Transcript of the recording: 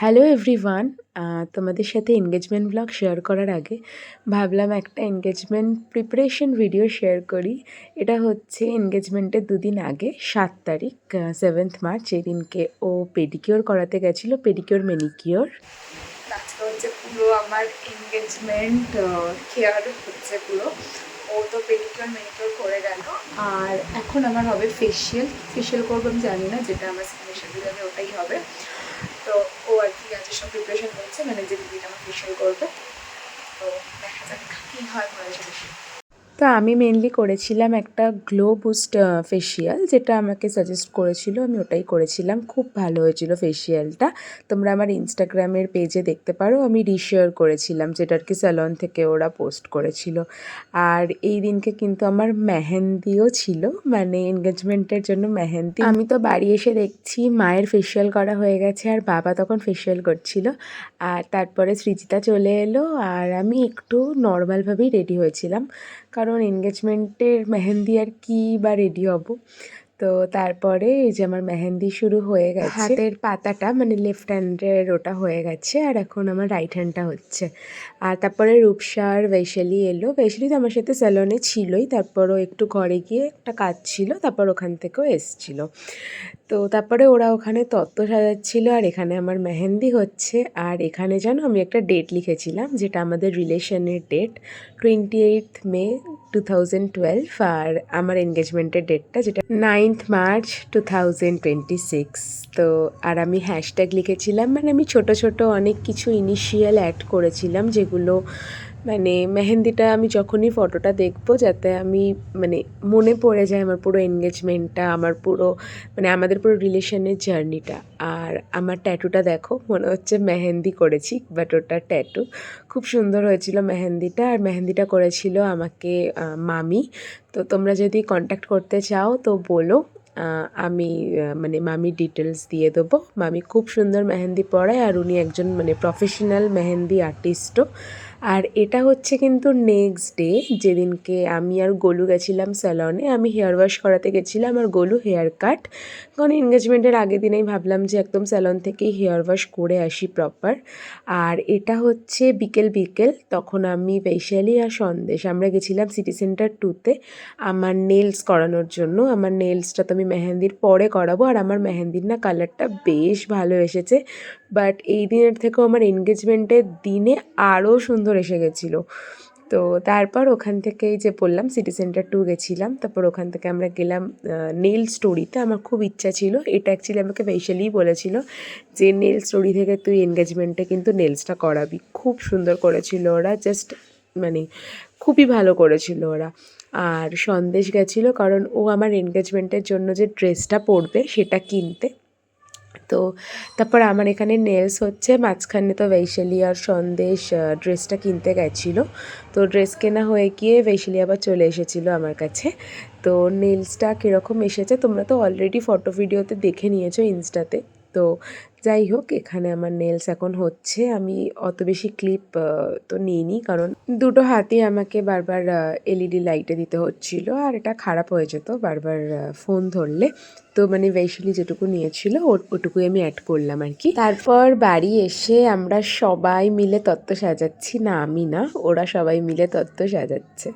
Hello everyone. তোমাদের সাথে engagement blog share করার আগে ভাবলাম একটা এনগেজমেন্ট প্রিপারেশন ভিডিও শেয়ার করি। এটা হচ্ছে এনগেজমেন্টের দুদিন আগে ৭ তারিখ 7th মার্চ। এই দিনকে ও পেডিকিওর করাতে গেছিলো, পেডিকিওর ম্যানিকিওর। আজকে হচ্ছে পুরো আমার এনগেজমেন্ট কেয়ার হচ্ছে পুরো। ও তো পেডিকিওর ম্যানিকিওর করে গেল, আর এখন আমার হবে ফেশিয়াল করবো আমি জানি না, যেটা আমার স্কিনের সাথে যাবে ওটাই হবে। তো ও আর কি আজ সব প্রিপারেশন হচ্ছে, মানে যে দিদিটা আমার ফেশিয়াল করবে। তো দেখা যাক কী হয় পরে বেশি। তো আমি মেনলি করেছিলাম একটা গ্লো বুস্ট ফেশিয়াল, যেটা আমাকে সাজেস্ট করেছিল, আমি ওটাই করেছিলাম। খুব ভালো হয়েছিল ফেশিয়ালটা। তোমরা আমার ইনস্টাগ্রামের পেজে দেখতে পারো, আমি রিশেয়ার করেছিলাম, যেটা আর কি স্যালন থেকে ওরা পোস্ট করেছিল। আর এই দিনকে কিন্তু আমার মেহেন্দিও ছিল, মানে এনগেজমেন্টের জন্য মেহেন্দি। আমি তো বাড়ি এসে দেখছি মায়ের ফেশিয়াল করা হয়ে গেছে, আর বাবা তখন ফেশিয়াল করছিল। আর তারপরে সৃজিতা চলে এলো, আর আমি একটু নর্মালভাবেই রেডি হয়েছিলাম, কারণ এনগেজমেন্টের মেহেন্দি আর কি বা রেডি হব। তো তারপরে এই যে আমার মেহেন্দি শুরু হয়ে গেছে, হাতের পাতাটা মানে লেফট হ্যান্ডের ওটা হয়ে গেছে, আর এখন আমার রাইট হ্যান্ডটা হচ্ছে। আর তারপরে রূপসা আর বৈশালী এলো। বৈশালী তো আমার সাথে স্যালনে ছিলই, তারপরও একটু ঘরে গিয়ে একটা কাজ ছিল, তারপর ওখান থেকেও এসছিল। তো তারপরে ওরা ওখানে তত্ত্ব সাজাচ্ছিল, আর এখানে আমার মেহেন্দি হচ্ছে। আর এখানে যেন আমি একটা ডেট লিখেছিলাম, যেটা আমাদের রিলেশনের ডেট, 28th মে 2012, আর আমার এনগেজমেন্টের ডেটটা যেটা 9th মার্চ 2026। তো আর আমি হ্যাশট্যাগ লিখেছিলাম, মানে আমি ছোট ছোট অনেক কিছু ইনিশিয়াল অ্যাড করেছিলাম, যেগুলো মানে মেহেন্দিটা আমি যখনই ফটোটা দেখবো যাতে আমি মানে মনে পড়ে যায় আমার পুরো এনগেজমেন্টটা, আমার পুরো মানে আমাদের পুরো রিলেশনের জার্নিটা। আর আমার ট্যাটুটা দেখো, মনে হচ্ছে মেহেন্দি করেছি, বাট ওটা ট্যাটু। খুব সুন্দর হয়েছিল মেহেন্দিটা, আর মেহেন্দিটা করেছিল আমাকে মামি। তো তোমরা যদি কন্ট্যাক্ট করতে চাও তো বলো, আমি মানে মামির ডিটেলস দিয়ে দেবো। মামি খুব সুন্দর মেহেন্দি পড়ায়, আর উনি একজন মানে প্রফেশনাল মেহেন্দি আর্টিস্টও। আর এটা হচ্ছে কিন্তু নেক্সট ডে, যেদিনকে আমি আর গোলু গেছিলাম স্যালনে। আমি হেয়ার ওয়াশ করাতে গেছিলাম, আর গোলু হেয়ার কাট। কারণ এনগেজমেন্টের আগের দিনেই ভাবলাম যে একদম স্যালন থেকেই হেয়ার ওয়াশ করে আসি প্রপার। আর এটা হচ্ছে বিকেল তখন আমি বৈশালী আর সন্দেশ আমরা গেছিলাম সিটি সেন্টার 2তে আমার নেলস করানোর জন্য। আমার নেলসটা তো আমি মেহেন্দির পরে করাবো, আর আমার মেহেন্দির না কালারটা বেশ ভালো এসেছে। বাট এই দিনের থেকেও আমার এনগেজমেন্টের দিনে আরও সুন্দর এসে গেছিলো। তো তারপর ওখান থেকেই যে বললাম সিটি সেন্টার 2 গেছিলাম, তারপর ওখান থেকে আমরা গেলাম নেল স্টোরিতে। আমার খুব ইচ্ছা ছিল, এটা অ্যাকচুয়ালি আমাকে বৈশালীই বলেছিল যে নেল স্টোরি থেকে তুই এনগেজমেন্টে কিন্তু নেলসটা করাবি। খুব সুন্দর করেছিল ওরা, জাস্ট মানে খুবই ভালো করেছিল ওরা। আর সন্দেশ গেছিলো, কারণ ও আমার এনগেজমেন্টের জন্য যে ড্রেসটা পরবে সেটা কিনতে। তো তারপর আমার এখানে নেলস হচ্ছে, মাঝখানে তো বৈশালী আর সন্দেশ ড্রেসটা কিনতে গেছিলো। তো ড্রেস কেনা হয়ে গিয়ে বৈশালী আবার চলে এসেছিলো আমার কাছে। তো নেলসটা কীরকম এসেছে তোমরা তো অলরেডি ফটো ভিডিওতে দেখে নিয়েছো ইনস্টাতে। তো যাই হোক, এখানে আমার নেলস এখন হচ্ছে। আমি অত বেশি ক্লিপ তো নিইনি, কারণ দুটো হাতই আমাকে বারবার এলইডি লাইটে দিতে হচ্ছিলো, আর এটা খারাপ হয়ে যেত বারবার ফোন ধরলে। তো মানে বৈশালী যেটুকু নিয়েছিল ওটুকুই আমি অ্যাড করলাম আর কি। তারপর বাড়ি এসে আমরা সবাই মিলে তত্ত্ব সাজাচ্ছি, না আমি না, ওরা সবাই মিলে তত্ত্ব সাজাচ্ছে।